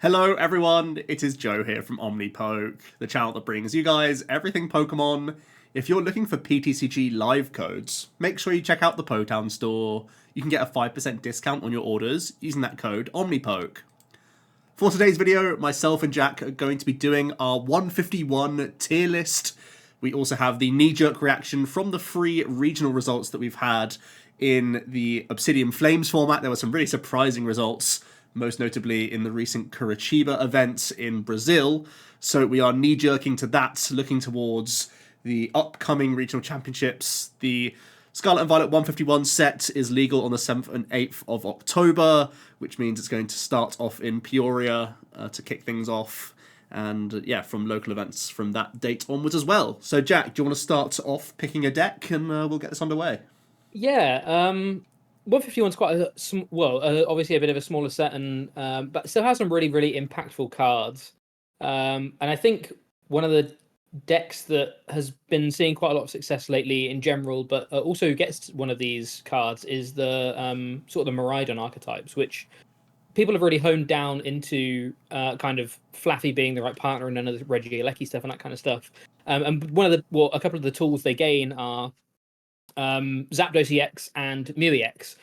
Hello everyone, it is Joe here from OmniPoke, the channel that brings you guys everything Pokemon. If you're looking for PTCG live codes, make sure you check out the Potown store. You can get a 5% discount on your orders using that code OmniPoke. For today's video, myself and Jack are going to be doing our 151 tier list. We also have the knee-jerk reaction from the free regional results that we've had in the Obsidian Flames format. There were some really surprising results, most notably in the recent Curitiba events in Brazil. So we are knee-jerking to that, looking towards the upcoming regional championships. The Scarlet and Violet 151 set is legal on the 7th and 8th of October, which means it's going to start off in Peoria to kick things off. And yeah, from local events from that date onwards as well. So Jack, do you want to start off picking a deck and we'll get this underway? Yeah, 151's quite a obviously a bit of a smaller set, and but still has some really impactful cards. And I think one of the decks that has been seeing quite a lot of success lately in general, but also gets one of these cards is the sort of the Miraidon archetypes, which people have really honed down into kind of Flaffy being the right partner and none of the Regieleki stuff and that kind of stuff. And a couple of the tools they gain are Zapdos EX and Mew EX,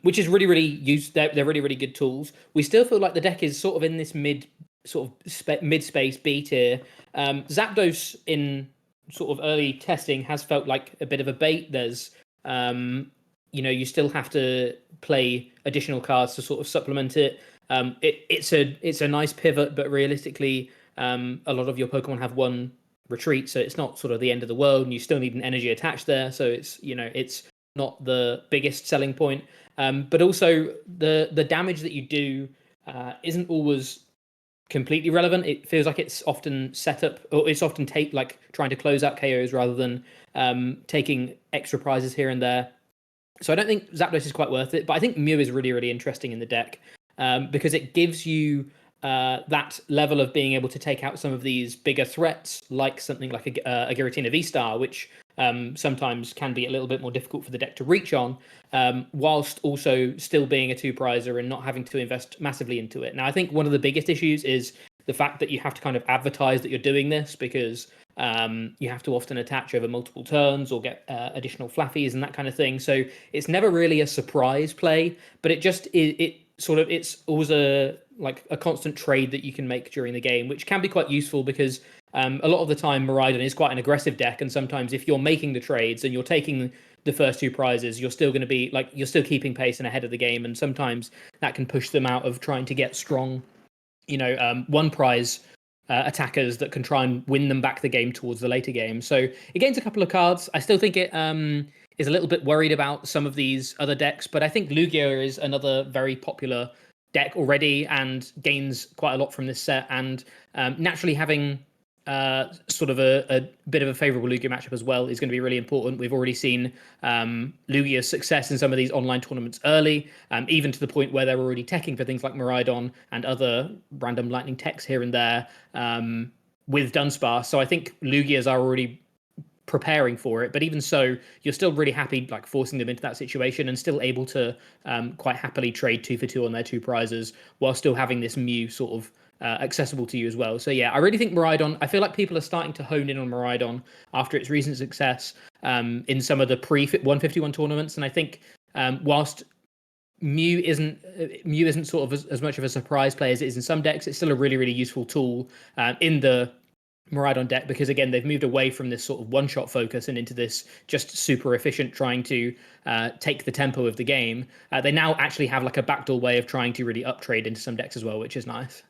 which is really used. They're really good tools. We still feel like the deck is sort of in this mid space B tier. Zapdos in sort of early testing has felt like a bit of a bait. There's you still have to play additional cards to sort of supplement it. It's a nice pivot, but realistically, a lot of your Pokemon have one retreat, so it's not sort of the end of the world, and you still need an energy attached there, so it's not the biggest selling point, but also the damage that you do isn't always completely relevant. It feels like it's often set up, or it's often trying to close out KOs rather than taking extra prizes here and there. So I don't think Zapdos is quite worth it, but I think Mew is really interesting in the deck because it gives you that level of being able to take out some of these bigger threats, like something like a Giratina VSTAR, which sometimes can be a little bit more difficult for the deck to reach on, whilst also still being a two-prizer and not having to invest massively into it. Now, I think one of the biggest issues is the fact that you have to kind of advertise that you're doing this, because you have to often attach over multiple turns or get additional flaffies and that kind of thing. So it's never really a surprise play, but it's always a constant trade that you can make during the game, which can be quite useful because a lot of the time Miraidon is quite an aggressive deck, and sometimes if you're making the trades and you're taking the first two prizes, you're still going to be you're still keeping pace and ahead of the game, and sometimes that can push them out of trying to get strong, one prize attackers that can try and win them back the game towards the later game. So it gains a couple of cards. I still think it is a little bit worried about some of these other decks, but I think Lugia is another very popular deck already and gains quite a lot from this set. And naturally having sort of a bit of a favorable Lugia matchup as well is going to be really important. We've already seen Lugia's success in some of these online tournaments early, even to the point where they're already teching for things like Miraidon and other random lightning techs here and there with Dunsparce. So I think Lugias are already preparing for it, but even so, you're still really happy forcing them into that situation and still able to quite happily trade 2 for 2 on their two prizes while still having this Mew sort of accessible to you as well. So yeah, I really think Miraidon, I feel like people are starting to hone in on Miraidon after its recent success in some of the pre-151 tournaments, and I think whilst Mew isn't sort of as much of a surprise play as it is in some decks, it's still a really useful tool in the Miraidon deck, because again, they've moved away from this sort of one-shot focus and into this just super efficient trying to take the tempo of the game. They now actually have a backdoor way of trying to really uptrade into some decks as well, which is nice.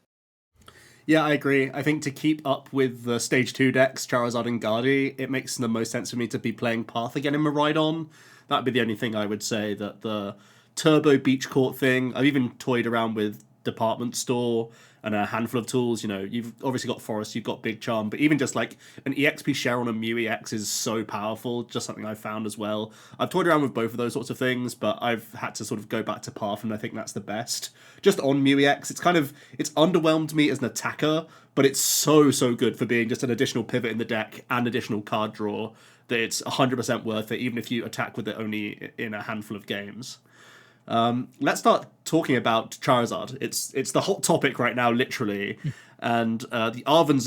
Yeah, I agree. I think to keep up with the Stage 2 decks, Charizard and Gardevoir, it makes the most sense for me to be playing Path again in Miraidon. That'd be the only thing I would say. That the Turbo Beach Court thing, I've even toyed around with Department Store and a handful of tools. You've obviously got Forest, you've got Big Charm, but even just an EXP share on a Mew EX is so powerful, just something I've found as well. I've toyed around with both of those sorts of things, but I've had to sort of go back to Path, and I think that's the best. Just on Mew EX, it's underwhelmed me as an attacker, but it's so good for being just an additional pivot in the deck and additional card draw, that it's 100% worth it, even if you attack with it only in a handful of games. Let's start talking about Charizard. It's the hot topic right now, literally, and the Arven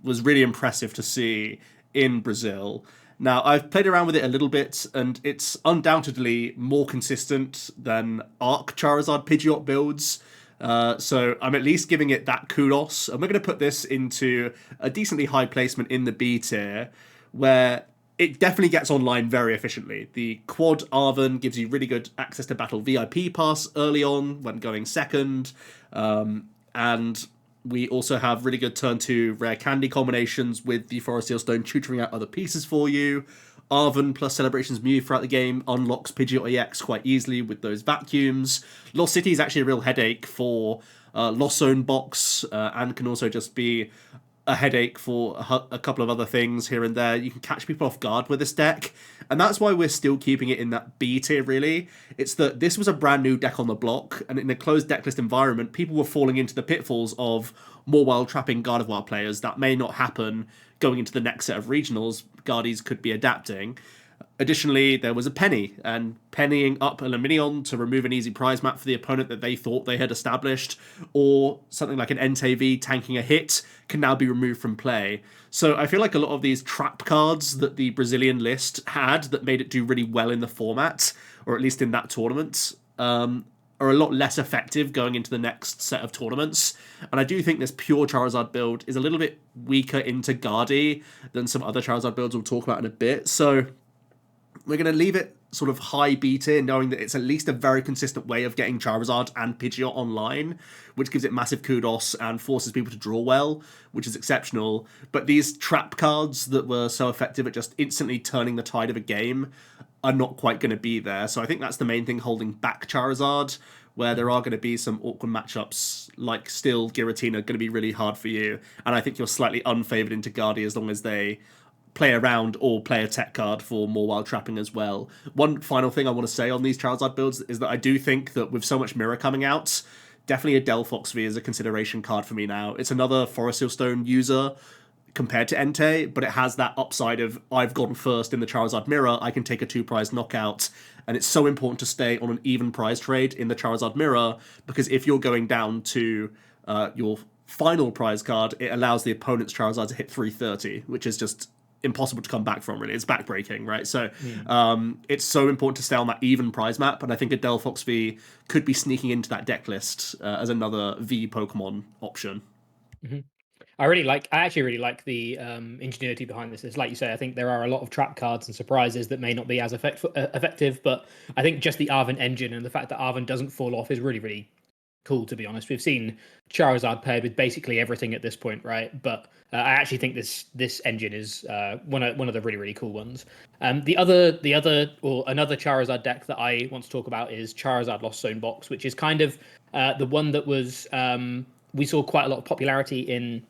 was really impressive to see in Brazil. Now, I've played around with it a little bit, and it's undoubtedly more consistent than Arc Charizard Pidgeot builds. So I'm at least giving it that kudos. And we're going to put this into a decently high placement in the B tier, where it definitely gets online very efficiently. The quad Arven gives you really good access to battle VIP pass early on when going second. And we also have really good turn 2 rare candy combinations with the Forest Seal Stone tutoring out other pieces for you. Arven plus Celebrations Mew throughout the game unlocks Pidgeot EX quite easily with those vacuums. Lost City is actually a real headache for Lost Zone box and can also just be a headache for a couple of other things here and there. You can catch people off guard with this deck, and that's why we're still keeping it in that B tier, really. It's that this was a brand new deck on the block, and in a closed decklist environment, people were falling into the pitfalls of more wild trapping Gardevoir players. That may not happen going into the next set of regionals. Guardies could be adapting. Additionally, there was a penny, and pennying up a Minion to remove an easy prize map for the opponent that they thought they had established, or something like an NTV tanking a hit can now be removed from play. So I feel like a lot of these trap cards that the Brazilian list had that made it do really well in the format, or at least in that tournament, are a lot less effective going into the next set of tournaments. And I do think this pure Charizard build is a little bit weaker into Guardi than some other Charizard builds we'll talk about in a bit. So we're going to leave it sort of high B tier, knowing that it's at least a very consistent way of getting Charizard and Pidgeot online, which gives it massive kudos and forces people to draw well, which is exceptional. But these trap cards that were so effective at just instantly turning the tide of a game are not quite going to be there. So I think that's the main thing holding back Charizard, where there are going to be some awkward matchups, like still Giratina, going to be really hard for you. And I think you're slightly unfavoured into Guardi as long as they play around or play a tech card for more wild trapping as well. One final thing I want to say on these Charizard builds is that I do think that with so much mirror coming out, definitely a Delphox V is a consideration card for me now. It's another Forest Seal Stone user compared to Entei, but it has that upside of I've gone first in the Charizard mirror, I can take a 2-prize knockout, and it's so important to stay on an even prize trade in the Charizard mirror, because if you're going down to your final prize card, it allows the opponent's Charizard to hit 330, which is just impossible to come back from, really. It's backbreaking, right? So it's so important to stay on that even prize map, and I think a Delphox V could be sneaking into that deck list as another V Pokemon option. Mm-hmm. I actually really like the ingenuity behind this. It's like you say, I think there are a lot of trap cards and surprises that may not be as effective, but I think just the Arven engine and the fact that Arven doesn't fall off is really, really cool, to be honest. We've seen Charizard paired with basically everything at this point, right? But I actually think this engine is one of the really, really cool ones. Another Charizard deck that I want to talk about is Charizard Lost Zone Box, which is kind of the one that was we saw quite a lot of popularity in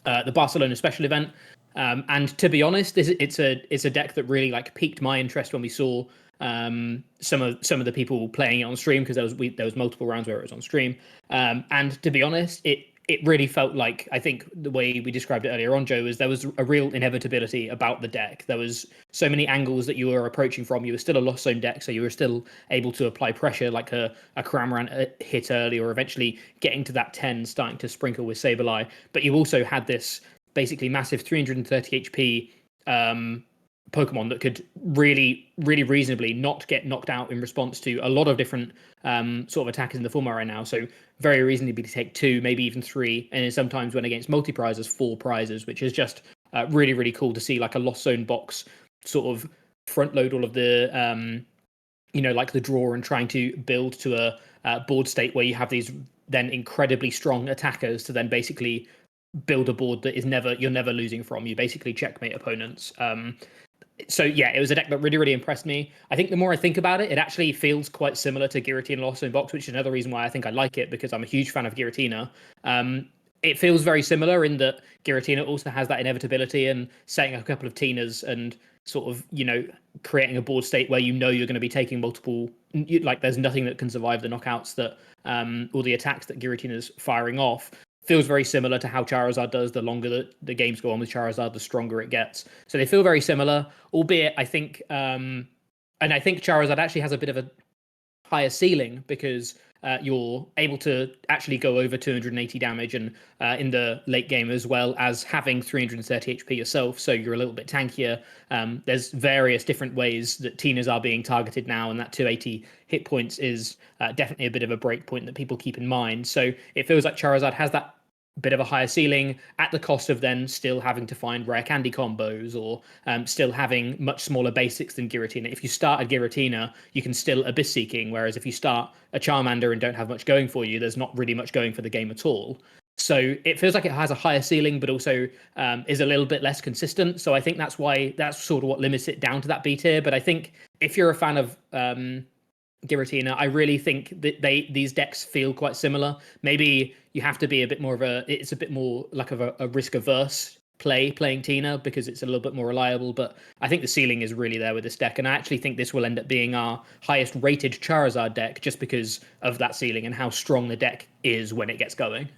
the Barcelona special event. And to be honest, it's a deck that really like piqued my interest when we saw some of the people playing it on stream, because there was multiple rounds where it was on stream. And to be honest, it really felt like, I think the way we described it earlier on, Joe, was there was a real inevitability about the deck. There was so many angles that you were approaching from. You were still a Lost Zone deck, so you were still able to apply pressure like a Cramorant hit early, or eventually getting to that 10, starting to sprinkle with Sableye. But you also had this basically massive 330 HP Pokemon that could really, really reasonably not get knocked out in response to a lot of different sort of attackers in the format right now. So very reasonably to take 2, maybe even 3, and then sometimes when against multi-prizes, 4 prizes, which is just really, really cool to see, like a Lost Zone box sort of front load all of the like the draw and trying to build to a board state where you have these then incredibly strong attackers to then basically build a board that you're never losing from. You basically checkmate opponents. So yeah, it was a deck that really, really impressed me. I think the more I think about it, it actually feels quite similar to Giratina Lost Zone Box, which is another reason why I think I like it, because I'm a huge fan of Giratina. It feels very similar in that Giratina also has that inevitability and setting a couple of Tinas and sort of, creating a board state where you're going to be taking multiple, like there's nothing that can survive the knockouts that, or the attacks that Giratina's firing off. Feels very similar to how Charizard does. The longer that the games go on with Charizard, the stronger it gets. So they feel very similar, albeit I think, and I think Charizard actually has a bit of a higher ceiling because you're able to actually go over 280 damage and in the late game, as well as having 330 HP yourself, so you're a little bit tankier. There's various different ways that Tinas are being targeted now, and that 280 hit points is definitely a bit of a break point that people keep in mind. So it feels like Charizard has that bit of a higher ceiling at the cost of then still having to find rare candy combos, or still having much smaller basics than Giratina. If you start a Giratina, you can still Abyss Seeking, whereas if you start a Charmander and don't have much going for you, there's not really much going for the game at all. So it feels like it has a higher ceiling, but also is a little bit less consistent. So I think that's sort of what limits it down to that B tier. But I think if you're a fan of Giratina, I really think that these decks feel quite similar. Maybe you have to be a bit more it's a bit more like of a risk averse playing Tina, because it's a little bit more reliable. But I think the ceiling is really there with this deck, and I actually think this will end up being our highest rated Charizard deck just because of that ceiling and how strong the deck is when it gets going.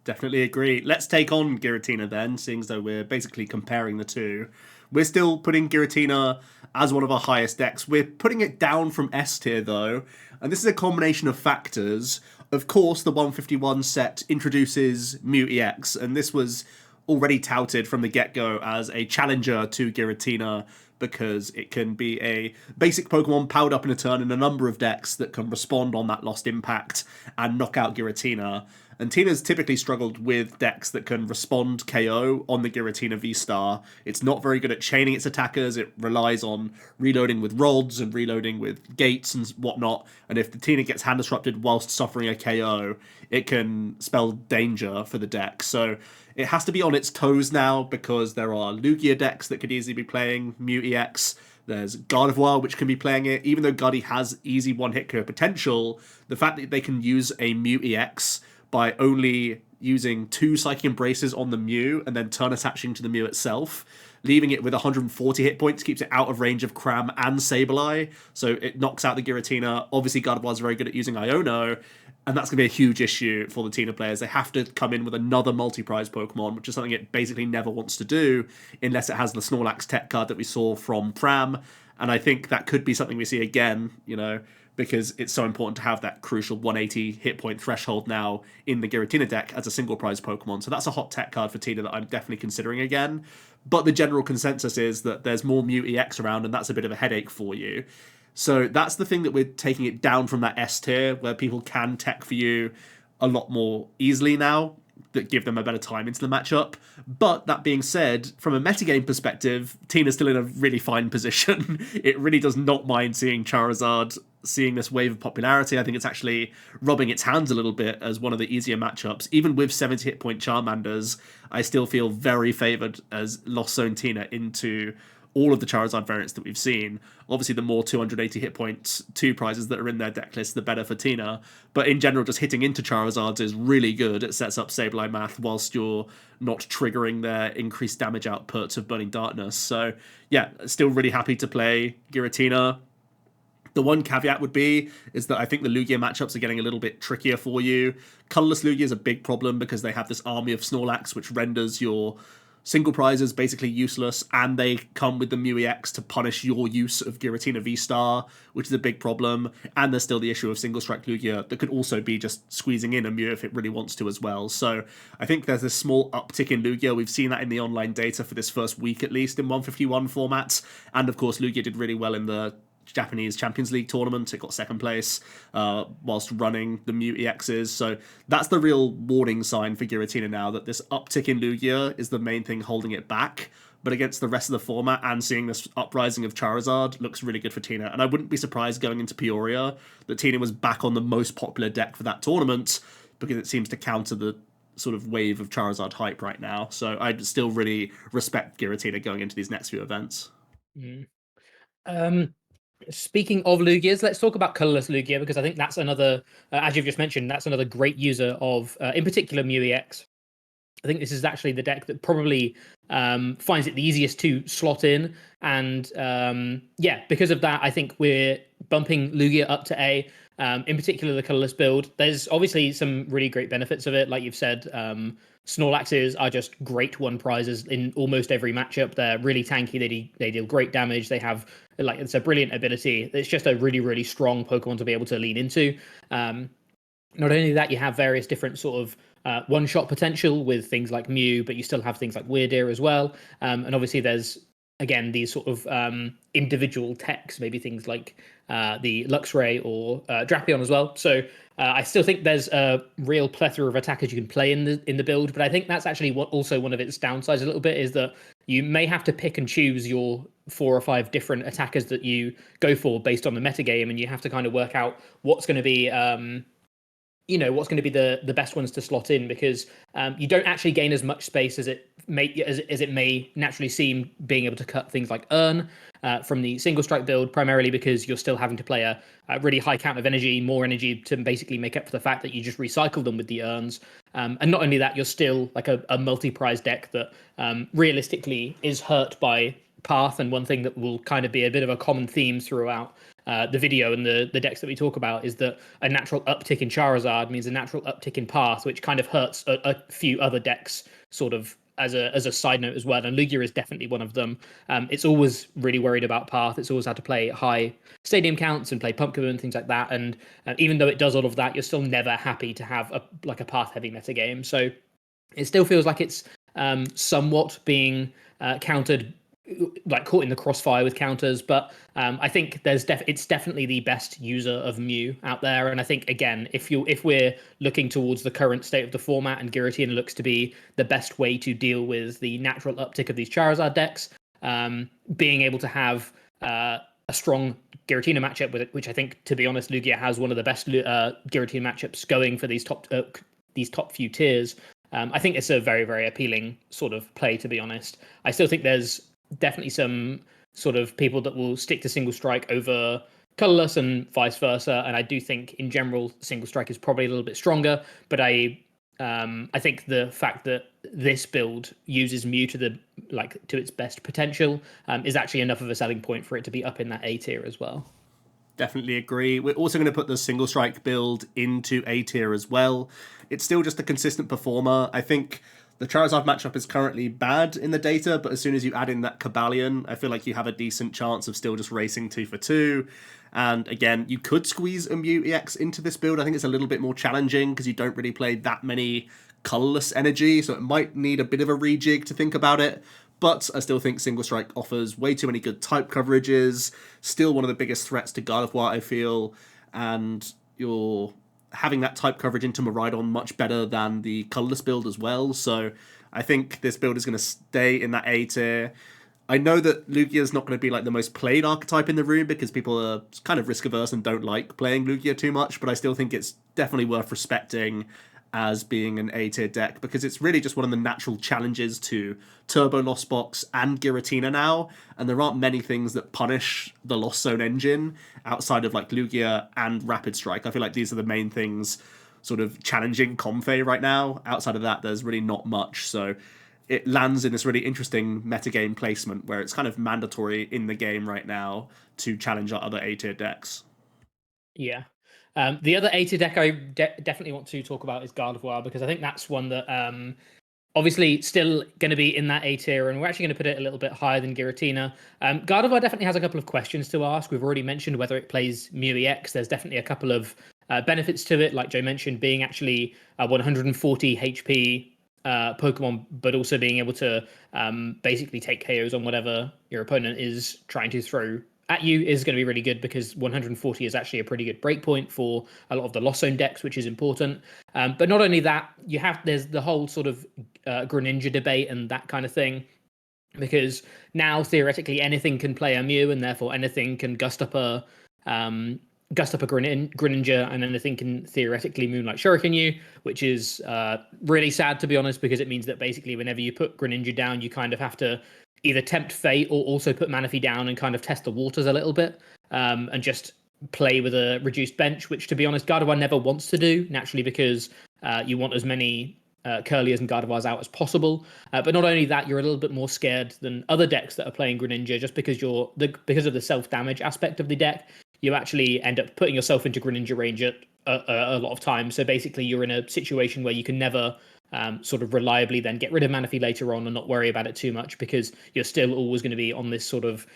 Definitely agree. Let's take on Giratina then, seeing as though we're basically comparing the two. We're still putting Giratina as one of our highest decks. We're putting it down from S tier though, and this is a combination of factors. Of course, the 151 set introduces Mew EX, and this was already touted from the get-go as a challenger to Giratina because it can be a basic Pokemon powered up in a turn in a number of decks that can respond on that lost impact and knock out Giratina. And Tina's typically struggled with decks that can respond KO on the Giratina VSTAR. It's not very good at chaining its attackers. It relies on reloading with rods and reloading with gates and whatnot. And if the Tina gets hand disrupted whilst suffering a KO, it can spell danger for the deck. So it has to be on its toes now because there are Lugia decks that could easily be playing Mew EX. There's Gardevoir, which can be playing it. Even though Gardy has easy one-hit KO potential, the fact that they can use a Mew EX by only using 2 Psychic Embraces on the Mew and then turn attaching to the Mew itself, leaving it with 140 hit points, keeps it out of range of Cram and Sableye, so it knocks out the Giratina. Obviously, Gardevoir's very good at using Iono, and that's going to be a huge issue for the Tina players. They have to come in with another multi-prize Pokemon, which is something it basically never wants to do, unless it has the Snorlax tech card that we saw from Pram, and I think that could be something we see again, because it's so important to have that crucial 180 hit point threshold now in the Giratina deck as a single prize Pokemon. So that's a hot tech card for Tina that I'm definitely considering again. But the general consensus is that there's more Mew EX around, and that's a bit of a headache for you. So that's the thing that we're taking it down from that S tier, where people can tech for you a lot more easily now, that give them a better time into the matchup. But that being said, from a metagame perspective, Tina's still in a really fine position. It really does not mind seeing Charizard seeing this wave of popularity. I think it's actually rubbing its hands a little bit as one of the easier matchups. Even with 70 hit point Charmanders, I still feel very favoured as Lost Zone Tina into all of the Charizard variants that we've seen. Obviously, the more 280 hit points, 2 prizes that are in their deck list, the better for Tina. But in general, just hitting into Charizards is really good. It sets up Sableye math whilst you're not triggering their increased damage output of Burning Darkness. So yeah, still really happy to play Giratina. The one caveat would be is that I think the Lugia matchups are getting a little bit trickier for you. Colorless Lugia is a big problem because they have this army of Snorlax, which renders your single prizes basically useless, and they come with the Mew EX to punish your use of Giratina VSTAR, which is a big problem. And there's still the issue of Single Strike Lugia that could also be just squeezing in a Mew if it really wants to as well. So I think there's this small uptick in Lugia. We've seen that in the online data for this first week at least in 151 formats. And of course, Lugia did really well in the Japanese Champions League tournament. It got second place whilst running the Mew EXs. So that's the real warning sign for Giratina now, that this uptick in Lugia is the main thing holding it back. But against the rest of the format and seeing this uprising of Charizard looks really good for Tina. And I wouldn't be surprised going into Peoria that Tina was back on the most popular deck for that tournament, because it seems to counter the sort of wave of Charizard hype right now. So I still really respect Giratina going into these next few events. Speaking of Lugias, let's talk about Colorless Lugia, because I think that's another, as you've just mentioned, that's another great user of, in particular, Mew EX. I think this is actually the deck that probably finds it the easiest to slot in. And yeah, because of that, I think we're bumping Lugia up to A. In particular, the colorless build. There's obviously some really great benefits of it. Like you've said, Snorlaxes are just great one prizes in almost every matchup. They're really tanky. They deal great damage. They have like it's a brilliant ability. It's just a really really strong Pokemon to be able to lean into. Not only that, you have various different sort of one-shot potential with things like Mew, but you still have things like Weirdeer as well. And obviously, there's again these sort of individual techs, maybe things like the Luxray or Drapion as well. So I still think there's a real plethora of attackers you can play in the build, but I think that's actually what also one of its downsides a little bit is that you may have to pick and choose your 4 or 5 different attackers that you go for based on the metagame, and you have to kind of work out what's going to be what's going to be the best ones to slot in, because you don't actually gain as much space as it may naturally seem, being able to cut things like Urn from the single strike build, primarily because you're still having to play a really high count of energy, more energy to basically make up for the fact that you just recycle them with the Urns. And not only that, you're still like a multi-prize deck that realistically is hurt by Path, and one thing that will kind of be a bit of a common theme throughout the video and the decks that we talk about is that a natural uptick in Charizard means a natural uptick in Path, which kind of hurts a few other decks sort of as a side note as well. And Lugia is definitely one of them. It's always really worried about Path. It's always had to play high stadium counts and play Pumpkin and things like that. And even though it does all of that, you're still never happy to have a Path heavy metagame. So it still feels like it's somewhat being countered, like caught in the crossfire with counters, but I think it's definitely the best user of Mew out there. And I think again, if we're looking towards the current state of the format, and Giratina looks to be the best way to deal with the natural uptick of these Charizard decks, being able to have a strong Giratina matchup with it, which I think, to be honest, Lugia has one of the best Giratina matchups going for these top few tiers. I think it's a very, very appealing sort of play, to be honest. I still think there's definitely some sort of people that will stick to single strike over colorless and vice versa, and I do think in general single strike is probably a little bit stronger, but I think the fact that this build uses Mew to its best potential is actually enough of a selling point for it to be up in that A tier as well. Definitely agree. We're also going to put the single strike build into A tier as well. It's still just a consistent performer. I think the Charizard matchup is currently bad in the data, but as soon as you add in that Cobalion, I feel like you have a decent chance of still just racing 2 for 2. And again, you could squeeze a Mew EX into this build. I think it's a little bit more challenging because you don't really play that many colorless energy, so it might need a bit of a rejig to think about it. But I still think Single Strike offers way too many good type coverages, still one of the biggest threats to Gardevoir, I feel, and you're having that type coverage into Miraidon much better than the colorless build as well. So I think this build is going to stay in that A tier. I know that Lugia is not going to be like the most played archetype in the room because people are kind of risk averse and don't like playing Lugia too much, but I still think it's definitely worth respecting as being an A tier deck because it's really just one of the natural challenges to Turbo Lost Box and Giratina now, and there aren't many things that punish the Lost Zone engine outside of like Lugia and Rapid Strike. I feel like these are the main things sort of challenging Comfey right now. Outside of that, there's really not much, so it lands in this really interesting metagame placement where it's kind of mandatory in the game right now to challenge our other A tier decks. Yeah. The other A tier deck I definitely want to talk about is Gardevoir, because I think that's one that obviously still going to be in that A tier, and we're actually going to put it a little bit higher than Giratina. Gardevoir definitely has a couple of questions to ask. We've already mentioned whether it plays Mew EX. There's definitely a couple of benefits to it, like Joe mentioned, being actually a 140 HP Pokemon, but also being able to basically take KOs on whatever your opponent is trying to throw at you is going to be really good, because 140 is actually a pretty good breakpoint for a lot of the Lost Zone decks, which is important. But not only that, there's the whole sort of Greninja debate and that kind of thing, because now theoretically anything can play a Mew, and therefore anything can gust up a Greninja, and anything can theoretically Moonlight Shuriken you, which is really sad, to be honest, because it means that basically whenever you put Greninja down, you kind of have to either tempt fate or also put Manaphy down and kind of test the waters a little bit, and just play with a reduced bench, which, to be honest, Gardevoir never wants to do, naturally, because you want as many Curliers and Gardevoirs out as possible. But not only that, you're a little bit more scared than other decks that are playing Greninja, just because because of the self-damage aspect of the deck. you actually end up putting yourself into Greninja range at a lot of times. So basically, you're in a situation where you can never sort of reliably then get rid of Manaphy later on and not worry about it too much, because you're still always going to be on this sort of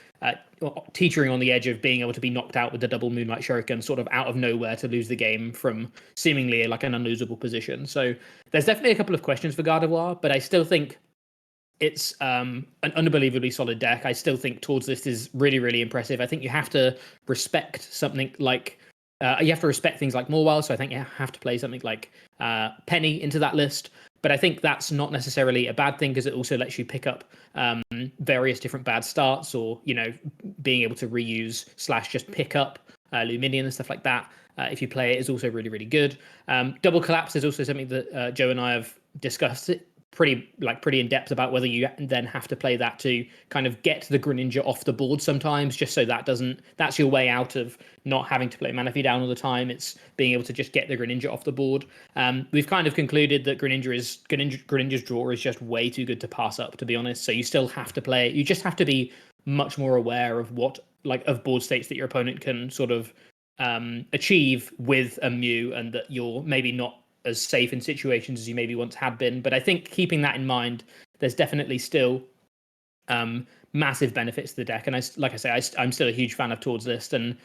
teetering on the edge of being able to be knocked out with the double Moonlight Shuriken sort of out of nowhere to lose the game from seemingly like an unlosable position. So there's definitely a couple of questions for Gardevoir, but I still think it's an unbelievably solid deck. I still think Towards List is really, really impressive. I think you have to respect something like you have to respect things like Mawile, so I think you have to play something like Penny into that list. But I think that's not necessarily a bad thing, because it also lets you pick up various different bad starts, or, you know, being able to reuse / just pick up Luminion and stuff like that. If you play it, is also really, really good. Double Collapse is also something that Joe and I have discussed pretty in depth about whether you then have to play that to kind of get the Greninja off the board sometimes, just so that's your way out of not having to play Manaphy down all the time. It's being able to just get the Greninja off the board. We've kind of concluded that Greninja's draw is just way too good to pass up, to be honest. So you still have to play it. You just have to be much more aware of of board states that your opponent can sort of achieve with a Mew, and that you're maybe not as safe in situations as you maybe once had been. But I think keeping that in mind, there's definitely still massive benefits to the deck. And I'm still a huge fan of Towards List, and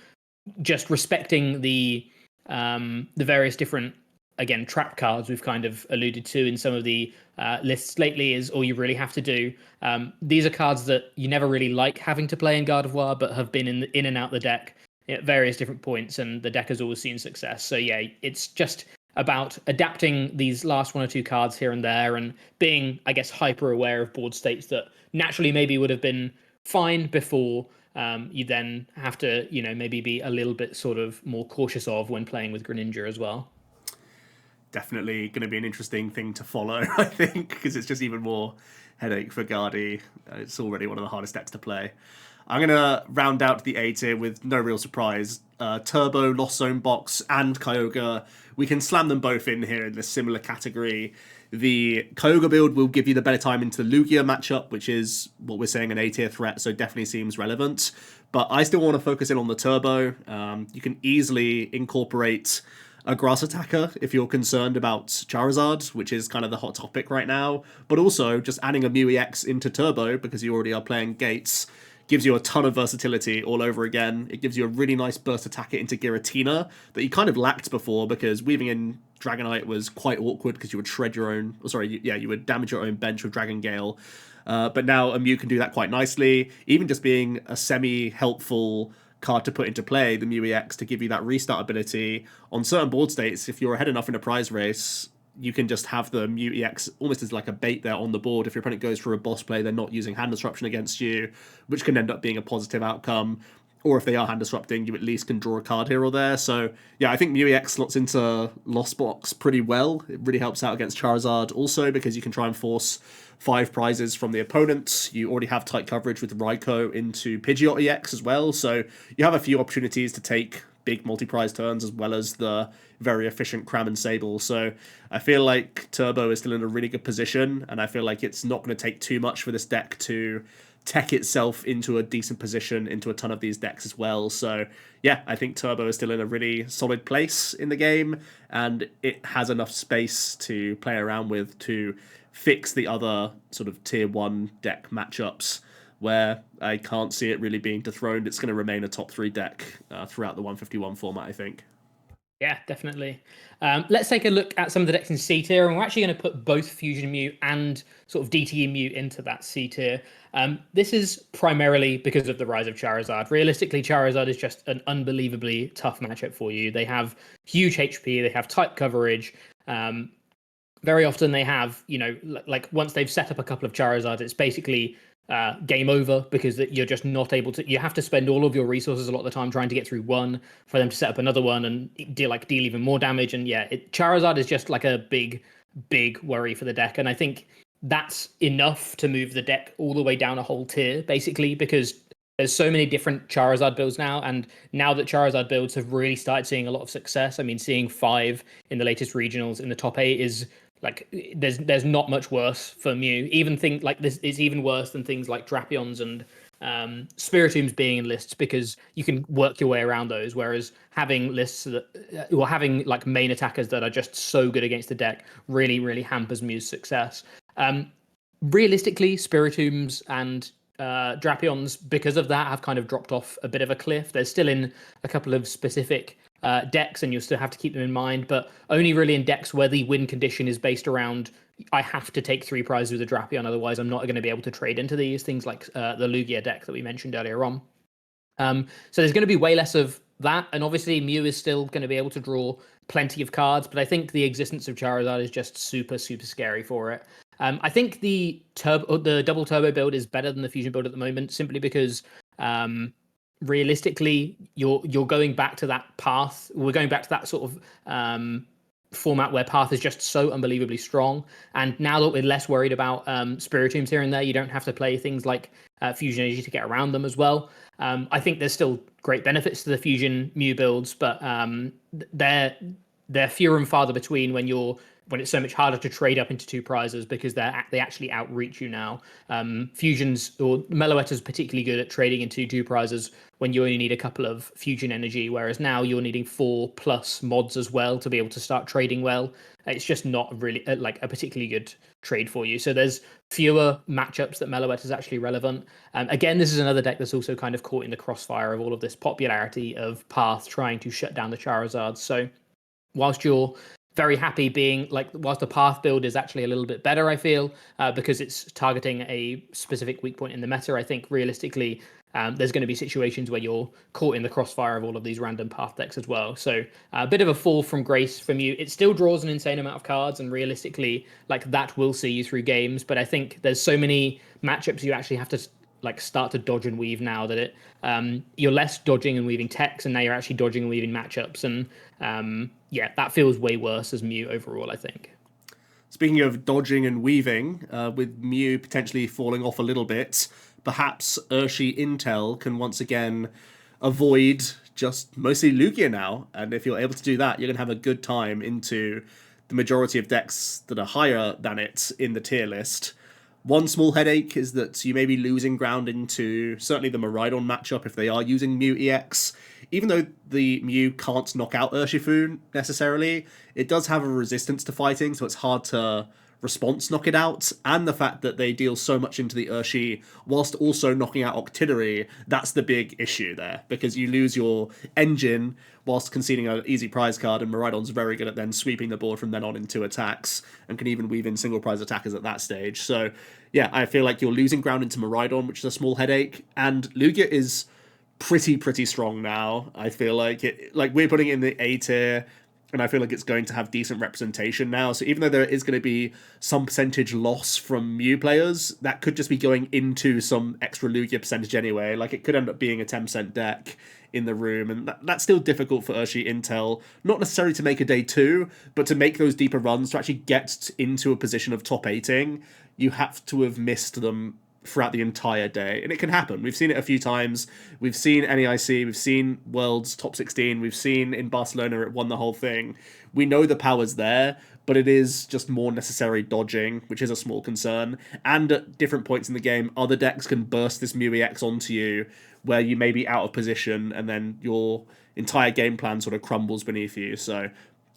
just respecting the various different, again, trap cards we've kind of alluded to in some of the lists lately is all you really have to do. These are cards that you never really like having to play in Gardevoir, but have been in and out the deck at various different points, and the deck has always seen success. So yeah, it's just about adapting these last one or two cards here and there, and being, I guess, hyper aware of board states that naturally maybe would have been fine before. You then have to, you know, maybe be a little bit sort of more cautious of when playing with Greninja as well. Definitely going to be an interesting thing to follow, I think, because it's just even more headache for Guardy. It's already one of the hardest decks to play. I'm going to round out the A tier with no real surprise. Turbo, Lost Zone Box, and Kyogre. We can slam them both in here in this similar category. The Kyogre build will give you the better time into the Lugia matchup, which is what we're saying an A tier threat, so definitely seems relevant. But I still want to focus in on the Turbo. You can easily incorporate a Grass Attacker if you're concerned about Charizard, which is kind of the hot topic right now. But also, just adding a Mew EX into Turbo, because you already are playing Gates, gives you a ton of versatility all over again. It gives you a really nice burst attacker into Giratina that you kind of lacked before, because weaving in Dragonite was quite awkward because you would shred your own... you would damage your own bench with Dragon Gale. But now a Mew can do that quite nicely. Even just being a semi-helpful card to put into play, the Mew EX, to give you that restart ability. On certain board states, if you're ahead enough in a prize race, you can just have the Mew EX almost as like a bait there on the board. If your opponent goes for a boss play, they're not using hand disruption against you, which can end up being a positive outcome. Or if they are hand disrupting, you at least can draw a card here or there. So yeah, I think Mew EX slots into Lost Box pretty well. It really helps out against Charizard also, because you can try and force 5 prizes from the opponent. You already have tight coverage with Raikou into Pidgeot EX as well. So you have a few opportunities to take big multi-prize turns, as well as the very efficient Cram and Sable. So I feel like Turbo is still in a really good position, and I feel like it's not going to take too much for this deck to tech itself into a decent position into a ton of these decks as well. So yeah, I think Turbo is still in a really solid place in the game, and it has enough space to play around with to fix the other sort of tier 1 deck matchups where I can't see it really being dethroned. It's going to remain a top 3 deck throughout the 151 format, I think. Yeah, definitely. Let's take a look at some of the decks in C tier, and we're actually going to put both Fusion Mew and sort of DTE Mew into that C tier. This is primarily because of the rise of Charizard. Realistically, Charizard is just an unbelievably tough matchup for you. They have huge HP, they have tight coverage. Very often they have, you know, like once they've set up a couple of Charizards, it's basically game over, because you're just not able to. You have to spend all of your resources a lot of the time trying to get through one for them to set up another one and deal even more damage. And yeah, Charizard is just like a big worry for the deck, and I think that's enough to move the deck all the way down a whole tier, basically, because there's so many different Charizard builds now, and now that Charizard builds have really started seeing a lot of success. I mean, seeing 5 in the latest regionals in the top 8 is like, there's not much worse for Mew. Even things like this is even worse than things like Drapions and Spiritombs being in lists because you can work your way around those, whereas having lists that, or having like main attackers that are just so good against the deck really hampers Mew's success. Realistically, Spiritombs and Drapions, because of that, have kind of dropped off a bit of a cliff. They're still in a couple of specific decks, and you'll still have to keep them in mind, but only really in decks where the win condition is based around I have to take 3 prizes with a Drapion, otherwise I'm not going to be able to trade into these things like the Lugia deck that we mentioned earlier on. So there's going to be way less of that, and obviously Mew is still going to be able to draw plenty of cards, but I think the existence of Charizard is just super scary for it. I think the double turbo build is better than the fusion build at the moment, simply because realistically you're going back to that path. We're going back to that sort of format where path is just so unbelievably strong, and now that we're less worried about Spiritombs here and there, you don't have to play things like fusion energy to get around them as well. I think there's still great benefits to the fusion Mew builds, but they're fewer and farther between when it's so much harder to trade up into 2 prizes because they actually outreach you now. Fusions or Meloetta's particularly good at trading into 2 prizes when you only need a couple of fusion energy, whereas now you're needing 4+ mods as well to be able to start trading well. It's just not really like a particularly good trade for you. So there's fewer matchups that Meloetta is actually relevant. Again, this is another deck that's also kind of caught in the crossfire of all of this popularity of Path trying to shut down the Charizards. So whilst you're very happy whilst the Path build is actually a little bit better, I feel, because it's targeting a specific weak point in the meta, I think realistically there's going to be situations where you're caught in the crossfire of all of these random Path decks as well. So a bit of a fall from grace from you. It still draws an insane amount of cards, and realistically, like, that will see you through games, but I think there's so many matchups you actually have to like start to dodge and weave now that you're less dodging and weaving techs, and now you're actually dodging and weaving matchups, and that feels way worse as Mew overall, I think. Speaking of dodging and weaving, with Mew potentially falling off a little bit, perhaps Urshifu Intelleon can once again avoid just mostly Lugia now, and if you're able to do that, you're going to have a good time into the majority of decks that are higher than it in the tier list. One small headache is that you may be losing ground into certainly the Miraidon matchup if they are using Mew EX. Even though the Mew can't knock out Urshifu necessarily, it does have a resistance to fighting, so it's hard to response knock it out, and the fact that they deal so much into the Urshi whilst also knocking out Octillery, that's the big issue there, because you lose your engine whilst conceding an easy prize card, and Miraidon's very good at then sweeping the board from then on into attacks, and can even weave in single prize attackers at that stage. So yeah, I feel like you're losing ground into Miraidon, which is a small headache, and Lugia is pretty strong now. I feel like we're putting it in the A tier, and I feel like it's going to have decent representation now. So even though there is going to be some percentage loss from Mew players, that could just be going into some extra Lugia percentage anyway. Like, it could end up being a 10% deck in the room, and that's still difficult for Urshifu Intelleon. Not necessarily to make a day 2, but to make those deeper runs, to actually get into a position of top 8ing, you have to have missed them throughout the entire day, and it can happen. We've seen it a few times. We've seen NEIC, we've seen Worlds top 16, we've seen in Barcelona it won the whole thing. We know the power's there, but it is just more necessary dodging, which is a small concern. And at different points in the game, other decks can burst this Mew EX onto you, where you may be out of position, and then your entire game plan sort of crumbles beneath you. So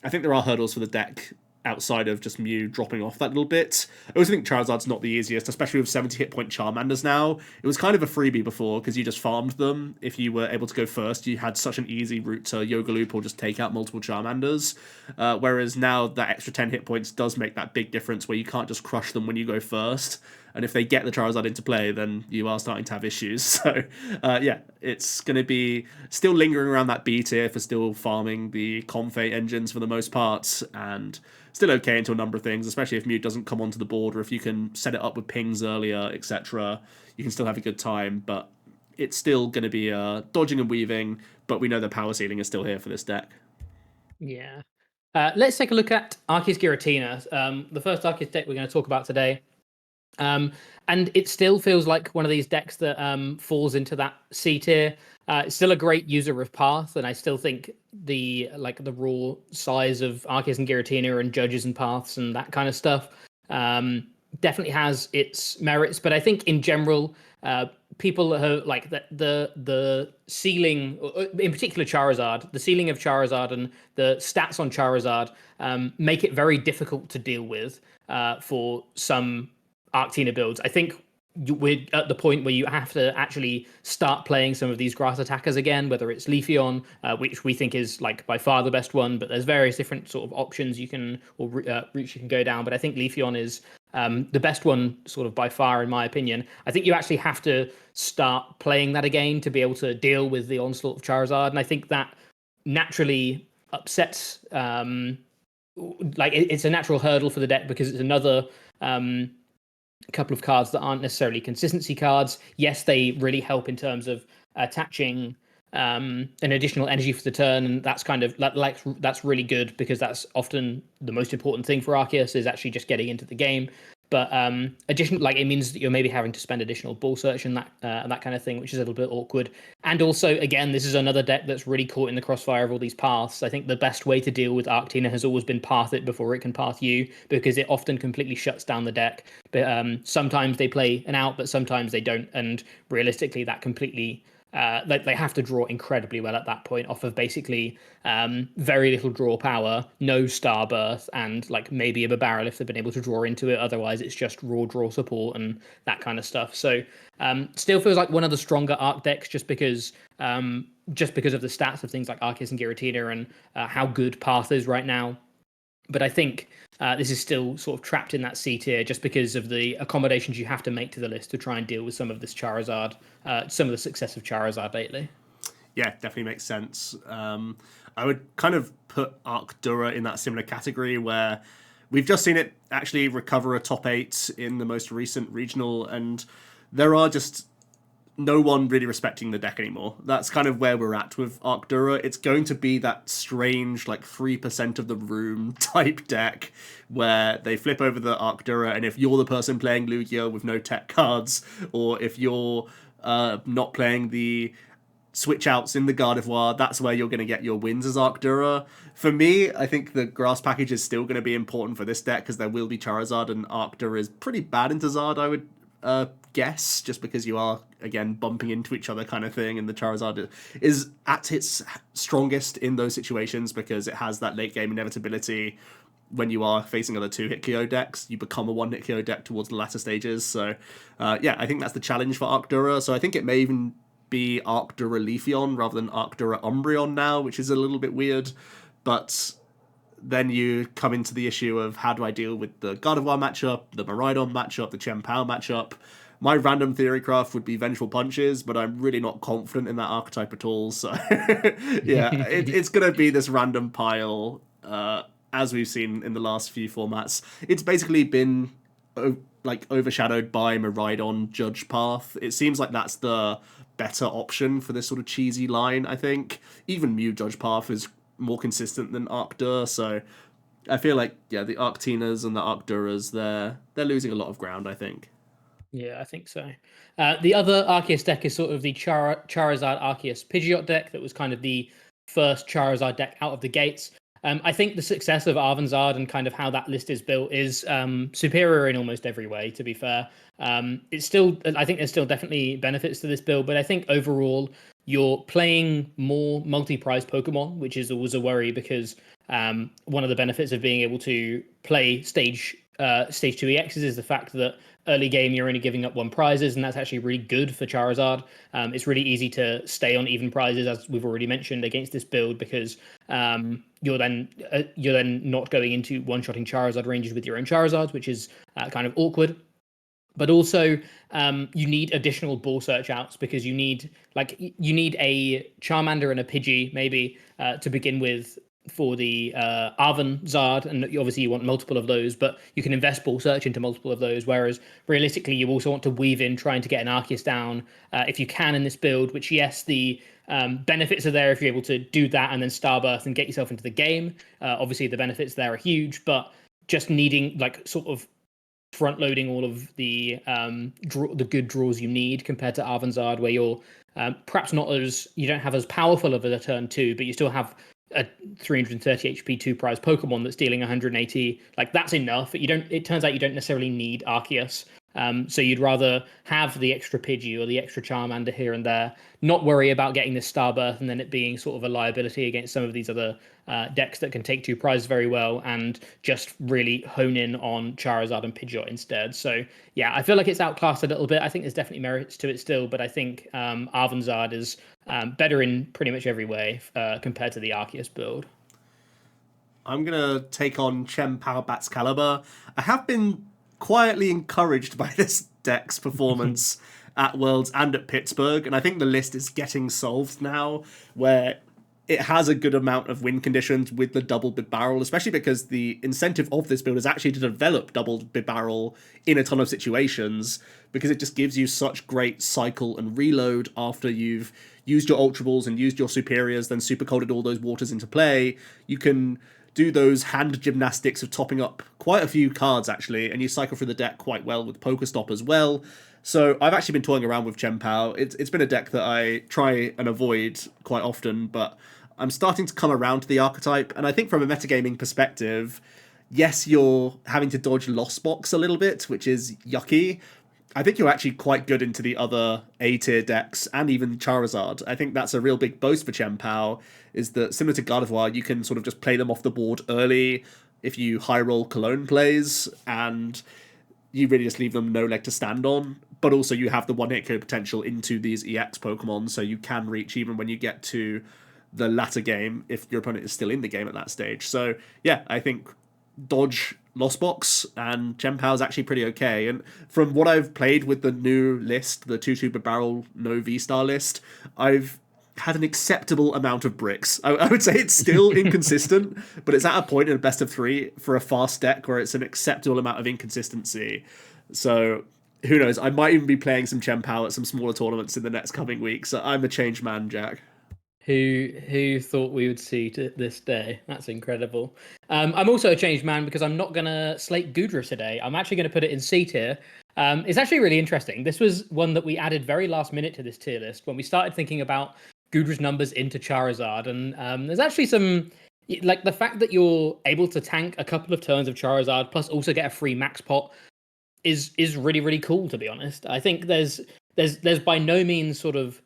I think there are hurdles for the deck outside of just Mew dropping off that little bit. I also think Charizard's not the easiest, especially with 70 hit point Charmanders now. It was kind of a freebie before, because you just farmed them. If you were able to go first, you had such an easy route to Yoga Loop or just take out multiple Charmanders. Whereas now that extra 10 hit points does make that big difference where you can't just crush them when you go first. And if they get the Charizard into play, then you are starting to have issues. So, it's going to be still lingering around that B tier for still farming the Comfey engines for the most part, and still okay into a number of things, especially if Mew doesn't come onto the board, or if you can set it up with pings earlier, etc. You can still have a good time, but it's still going to be dodging and weaving, but we know the power ceiling is still here for this deck. Yeah. Let's take a look at Arceus Giratina, the first Arceus deck we're going to talk about today. And it still feels like one of these decks that falls into that C tier. It's still a great user of Path, and I still think the raw size of Arceus and Giratina and judges and paths and that kind of stuff definitely has its merits, but I think in general, people have like the ceiling, in particular Charizard, the ceiling of Charizard and the stats on Charizard make it very difficult to deal with for some Arctina builds. I think we're at the point where you have to actually start playing some of these grass attackers again, whether it's Leafeon, which we think is like by far the best one, but there's various different sort of options you can or routes you can go down. But I think Leafeon is the best one, sort of by far, in my opinion. I think you actually have to start playing that again to be able to deal with the onslaught of Charizard, and I think that naturally upsets. Like it's a natural hurdle for the deck because it's another couple of cards that aren't necessarily consistency cards. Yes, they really help in terms of attaching an additional energy for the turn, and that's kind of like that's really good because that's often the most important thing for Arceus is actually just getting into the game. But like it means that you're maybe having to spend additional ball search and that kind of thing, which is a little bit awkward. And also, again, this is another deck that's really caught in the crossfire of all these paths. I think the best way to deal with Arctina has always been path it before it can path you, because it often completely shuts down the deck. But sometimes they play an out, but sometimes they don't. And realistically, that completely they have to draw incredibly well at that point off of basically very little draw power, no Starburst, and like maybe a barrel if they've been able to draw into it. Otherwise, it's just raw draw support and that kind of stuff. So still feels like one of the stronger Arc decks just because of the stats of things like Arceus and Giratina and how good Path is right now. But I think this is still sort of trapped in that C tier just because of the accommodations you have to make to the list to try and deal with some of this Charizard, some of the success of Charizard lately. Yeah, definitely makes sense. I would kind of put Arcdura in that similar category where we've just seen it actually recover a top 8 in the most recent regional, and there are just no one really respecting the deck anymore. That's kind of where we're at with Arcdura. It's going to be that strange, like 3% of the room type deck where they flip over the Arcdura, and if you're the person playing Lugia with no tech cards, or if you're not playing the switch outs in the Gardevoir, that's where you're going to get your wins as Arcdura. For me, I think the grass package is still going to be important for this deck because there will be Charizard, and Arcdura is pretty bad into Zard, I would guess, just because you are again bumping into each other kind of thing, and the Charizard is at its strongest in those situations because it has that late game inevitability. When you are facing other 2-hit KO decks, you become a 1-hit KO deck towards the latter stages. So yeah, I think that's the challenge for Arcdura. So I think it may even be Arcdura Leafeon rather than Arcdura Umbreon now, which is a little bit weird. But then you come into the issue of how do I deal with the Gardevoir matchup, the Miraidon matchup, the Chien-Pao matchup. My random theory craft would be Vengeful Punches, but I'm really not confident in that archetype at all. So yeah, it's going to be this random pile, as we've seen in the last few formats. It's basically been like overshadowed by Miraidon Judge Path. It seems like that's the better option for this sort of cheesy line, I think. Even Mew Judge Path is more consistent than Arcdur, so I feel like, yeah, the Arctinas and the Arcduras, they're losing a lot of ground, I think. Yeah, I think so. The other Arceus deck is sort of the Charizard Arceus Pidgeot deck that was kind of the first Charizard deck out of the gates. I think the success of Arven Zard and kind of how that list is built is superior in almost every way, to be fair. It's still, I think there's still definitely benefits to this build, but I think overall you're playing more multi-prize Pokemon, which is always a worry because one of the benefits of being able to play stage 2 EXs is the fact that early game you're only giving up 1 prizes, and that's actually really good for Charizard. It's really easy to stay on even prizes, as we've already mentioned, against this build because you're then not going into one-shotting Charizard ranges with your own Charizards, which is kind of awkward. But also, you need additional ball search outs because you need a Charmander and a Pidgey maybe to begin with for the Arven Zard, and obviously you want multiple of those, but you can invest ball search into multiple of those, whereas realistically you also want to weave in trying to get an Arceus down if you can in this build, which yes, the benefits are there if you're able to do that and then Starburst and get yourself into the game. Obviously the benefits there are huge, but just needing like sort of front loading all of the good draws you need compared to Arven Zard, where you're perhaps not as, you don't have as powerful of a turn 2, but you still have a 330 HP 2 prize Pokemon that's dealing 180, like that's enough. It turns out you don't necessarily need Arceus. So you'd rather have the extra Pidgey or the extra Charmander here and there, not worry about getting this Starbirth and then it being sort of a liability against some of these other decks that can take 2 prizes very well, and just really hone in on Charizard and Pidgeot instead. So yeah, I feel like it's outclassed a little bit. I think there's definitely merits to it still, but I think Arvenzard is better in pretty much every way compared to the Arceus build. I'm going to take on Chien-Pao Baxcalibur. I have been quietly encouraged by this deck's performance at Worlds and at Pittsburgh, and I think the list is getting solved now, where it has a good amount of win conditions with the double bib barrel, especially because the incentive of this build is actually to develop double bib barrel in a ton of situations, because it just gives you such great cycle and reload after you've used your Ultra Balls and used your Superiors, then super coated all those waters into play. You can do those hand gymnastics of topping up quite a few cards, actually, and you cycle through the deck quite well with Pokestop as well. So I've actually been toying around with Chien-Pao. It's been a deck that I try and avoid quite often, but I'm starting to come around to the archetype, and I think from a metagaming perspective, yes, you're having to dodge Lost Box a little bit, which is yucky. I think you're actually quite good into the other A-tier decks, and even Charizard. I think that's a real big boast for Chien-Pao, is that similar to Gardevoir, you can sort of just play them off the board early if you high-roll Cologne plays, and you really just leave them no leg to stand on. But also you have the one-hit KO potential into these EX Pokemon, so you can reach even when you get to the latter game, if your opponent is still in the game at that stage. So yeah, I think dodge Lost Box, and Chien-Pao is actually pretty okay. And from what I've played with the new list, the 2 Super Barrel no V-Star list, I've had an acceptable amount of bricks. I would say it's still inconsistent, but it's at a point in a best of 3 for a fast deck where it's an acceptable amount of inconsistency. So who knows? I might even be playing some Chien-Pao at some smaller tournaments in the next coming weeks. So I'm a changed man, Jack. Who thought we would see to this day? That's incredible. I'm also a changed man because I'm not going to slate Goodra today. I'm actually going to put it in C tier. It's actually really interesting. This was one that we added very last minute to this tier list when we started thinking about Goodra's numbers into Charizard. And there's actually some, like the fact that you're able to tank a couple of turns of Charizard plus also get a free max pot is really, really cool, to be honest. I think there's by no means sort of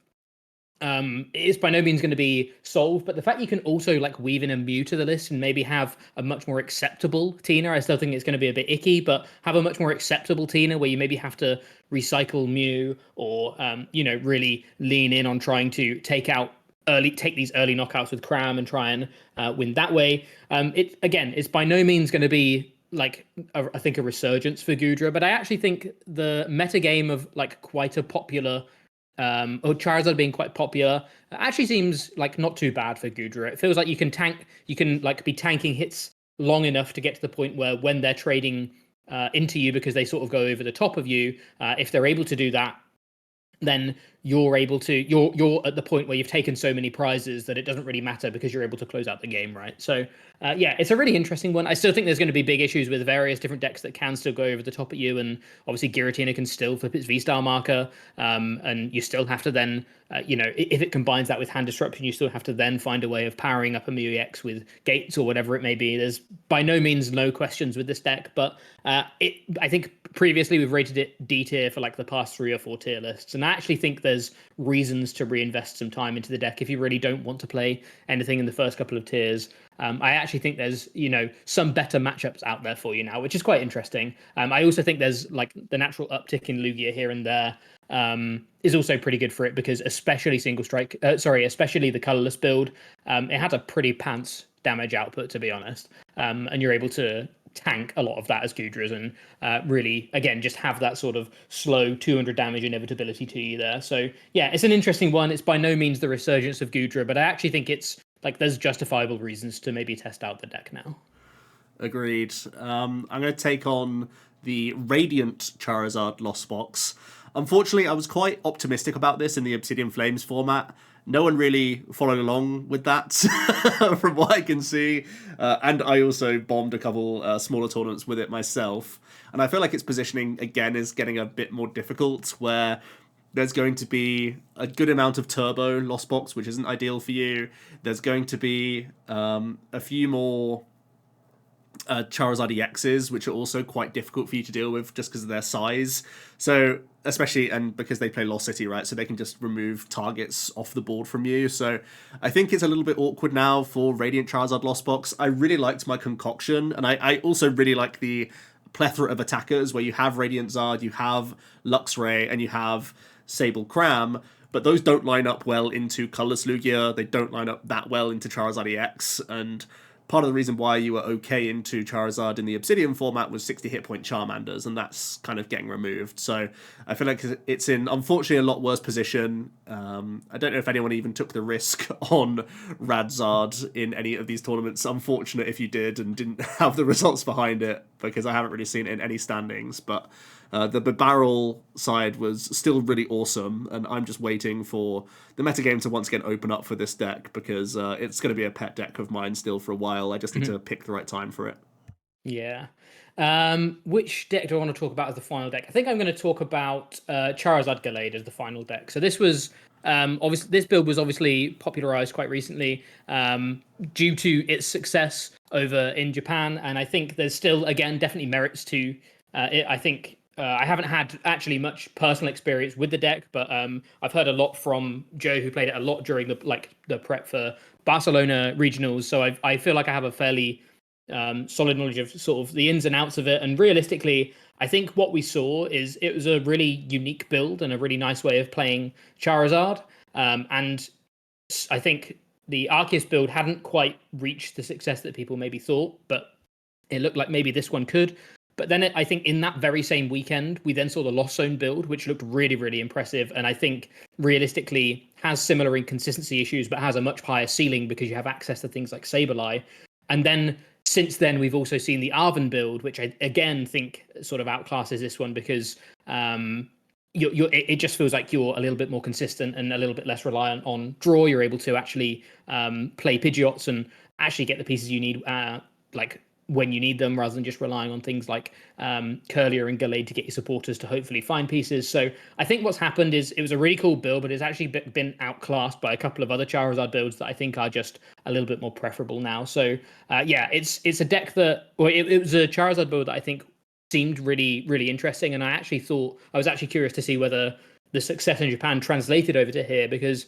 it's by no means going to be solved, but the fact you can also like weave in a Mew to the list and maybe have a much more acceptable Tina, I still think it's going to be a bit icky, but have a much more acceptable Tina where you maybe have to recycle Mew or really lean in on trying to take these early knockouts with Cram and try and win that way. It's by no means going to be like I think a resurgence for Goodra, but I actually think the meta game of like quite a popular or Charizard being quite popular actually seems like not too bad for Goodra. It feels like you can like be tanking hits long enough to get to the point where when they're trading into you because they sort of go over the top of you, if they're able to do that, then you're at the point where you've taken so many prizes that it doesn't really matter because you're able to close out the game, right? So it's a really interesting one. I still think there's going to be big issues with various different decks that can still go over the top at you, and obviously Giratina can still flip its V-Star marker, and you still have to then, if it combines that with Hand Disruption, you still have to then find a way of powering up a Mew EX with Gates or whatever it may be. There's by no means no questions with this deck, but I think previously we've rated it D tier for like the past 3 or 4 tier lists, and I actually think there's reasons to reinvest some time into the deck if you really don't want to play anything in the first couple of tiers. I actually think there's some better matchups out there for you now, which is quite interesting. I also think there's like the natural uptick in Lugia here and there is also pretty good for it because especially especially the colorless build, it had a pretty pants damage output, to be honest, and you're able to tank a lot of that as Goodras and really, again, just have that sort of slow 200 damage inevitability to you there. So yeah, it's an interesting one. It's by no means the resurgence of Goodra, but I actually think it's like there's justifiable reasons to maybe test out the deck now. Agreed. I'm going to take on the Radiant Charizard Lost Box. Unfortunately, I was quite optimistic about this in the Obsidian Flames format. No one really followed along with that, from what I can see. And I also bombed a couple smaller tournaments with it myself. And I feel like its positioning, again, is getting a bit more difficult, where There's going to be a good amount of turbo lost box, which isn't ideal for you. There's going to be a few more Charizard EXs, which are also quite difficult for you to deal with just because of their size. So, especially, and because they play Lost City, right? So they can just remove targets off the board from you. So I think it's a little bit awkward now for Radiant Charizard Lost Box. I really liked my concoction, and I also really like the plethora of attackers where you have Radiant Zard, you have Luxray, and you have Sable Cram. But those don't line up well into Colorless Lugia. They don't line up that well into Charizard EX, and part of the reason why you were okay into Charizard in the Obsidian format was 60 hit point Charmanders, and that's kind of getting removed. So I feel like it's in, unfortunately, a lot worse position. I don't know if anyone even took the risk on Radzard in any of these tournaments. Unfortunate if you did and didn't have the results behind it, because I haven't really seen it in any standings. But the barrel side was still really awesome, and I'm just waiting for the metagame to once again open up for this deck, because it's going to be a pet deck of mine still for a while. I just need to pick the right time for it. Yeah. Which deck do I want to talk about as the final deck? I think I'm going to talk about Charizard Gallade as the final deck. So this was obviously, this build was obviously popularized quite recently due to its success over in Japan, and I think there's still, again, definitely merits to it. I think I haven't had actually much personal experience with the deck, but I've heard a lot from Joe, who played it a lot during the prep for Barcelona regionals. So I feel like I have a fairly solid knowledge of sort of the ins and outs of it. And realistically, I think what we saw is it was a really unique build and a really nice way of playing Charizard. And I think the Arceus build hadn't quite reached the success that people maybe thought, but it looked like maybe this one could. But then I think in that very same weekend, we then saw the Lost Zone build, which looked really, really impressive. And I think realistically has similar inconsistency issues, but has a much higher ceiling because you have access to things like Sableye. And then since then, we've also seen the Arven build, which I again think sort of outclasses this one because it just feels like you're a little bit more consistent and a little bit less reliant on draw. You're able to actually play Pidgeots and actually get the pieces you need, like when you need them, rather than just relying on things like Curlier and Gallade to get your supporters to hopefully find pieces. So I think what's happened is it was a really cool build, but it's actually been outclassed by a couple of other Charizard builds that I think are just a little bit more preferable now. So yeah, it's a deck that, or it was a Charizard build that I think seemed really, really interesting. And I was actually curious to see whether the success in Japan translated over to here, because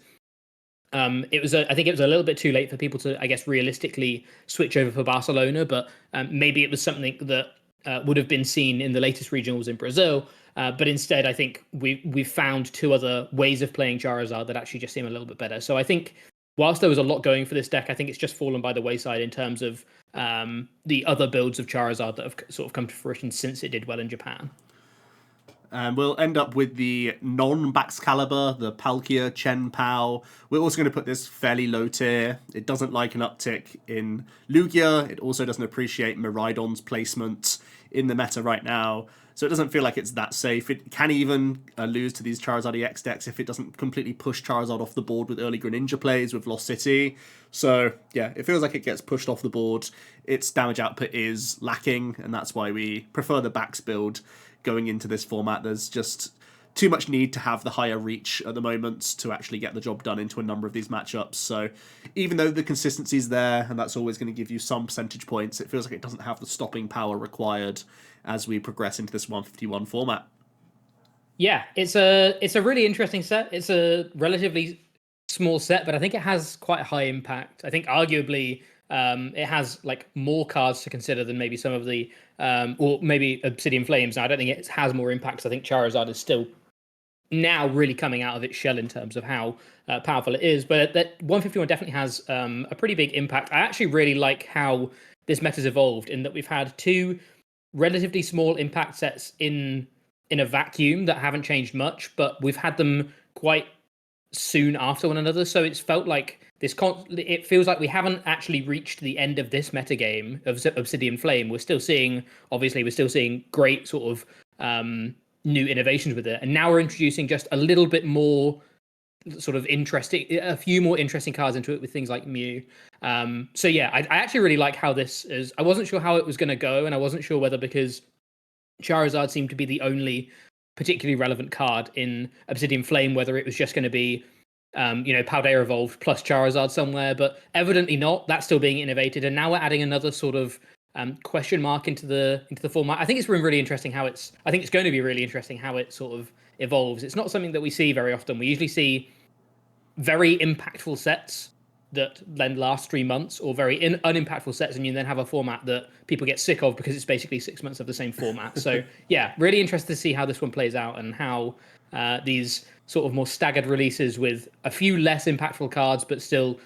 I think it was a little bit too late for people to, I guess, realistically switch over for Barcelona, but maybe it was something that would have been seen in the latest regionals in Brazil. But instead, I think we've found two other ways of playing Charizard that actually just seem a little bit better. So I think whilst there was a lot going for this deck, I think it's just fallen by the wayside in terms of the other builds of Charizard that have sort of come to fruition since it did well in Japan. And we'll end up with the non-Baxcalibur, the Palkia Chien-Pao. We're also going to put this fairly low tier. It doesn't like an uptick in Lugia. It also doesn't appreciate Miraidon's placement in the meta right now. So it doesn't feel like it's that safe. It can even lose to these Charizard EX decks if it doesn't completely push Charizard off the board with early Greninja plays with Lost City. So yeah, it feels like it gets pushed off the board. Its damage output is lacking, and that's why we prefer the Bax build going into this format. There's just too much need to have the higher reach at the moment to actually get the job done into a number of these matchups. So even though the consistency's there, and that's always going to give you some percentage points, it feels like it doesn't have the stopping power required as we progress into this 151 format. Yeah, it's a really interesting set. It's a relatively small set, but I think it has quite a high impact. I think arguably it has like more cards to consider than maybe some of the or maybe Obsidian Flames. Now, I don't think it has more impacts. I think Charizard is still now really coming out of its shell in terms of how powerful it is. But that 151 definitely has a pretty big impact. I actually really like how this meta's evolved in that we've had two relatively small impact sets in a vacuum that haven't changed much, but we've had them quite soon after one another. So it's felt like it feels like we haven't actually reached the end of this metagame of Obsidian Flame. We're still seeing great sort of new innovations with it. And now we're introducing just a little bit more sort of a few more interesting cards into it with things like Mew. So yeah, I actually really like how this is. I wasn't sure how it was going to go, and I wasn't sure whether because Charizard seemed to be the only particularly relevant card in Obsidian Flame, whether it was just going to be Paldea Evolved plus Charizard somewhere, but evidently not. That's still being innovated, and now we're adding another sort of question mark into the format. I think it's been really interesting how it's. I think it's going to be really interesting how it sort of evolves. It's not something that we see very often. We usually see very impactful sets that then last 3 months, or very unimpactful sets, and you then have a format that people get sick of because it's basically 6 months of the same format. So yeah, really interested to see how this one plays out and how these sort of more staggered releases with a few less impactful cards, but still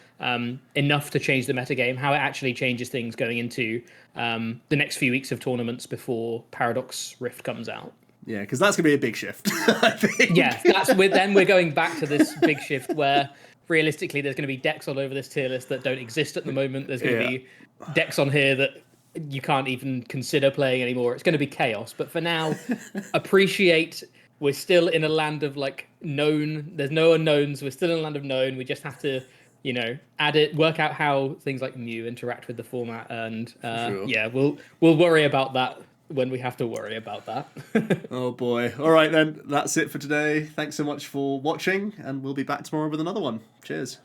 enough to change the metagame, how it actually changes things going into the next few weeks of tournaments before Paradox Rift comes out. Yeah, because that's going to be a big shift, I think. Yeah, then we're going back to this big shift where realistically there's going to be decks all over this tier list that don't exist at the moment. There's going to be decks on here that you can't even consider playing anymore. It's going to be chaos. But for now, appreciate we're still in a land of like known. There's no unknowns. We're still in a land of known. We just have to, work out how things like Mew interact with the format, and yeah, we'll worry about that when we have to worry about that. Oh boy. All right then, that's it for today. Thanks so much for watching, and we'll be back tomorrow with another one. Cheers.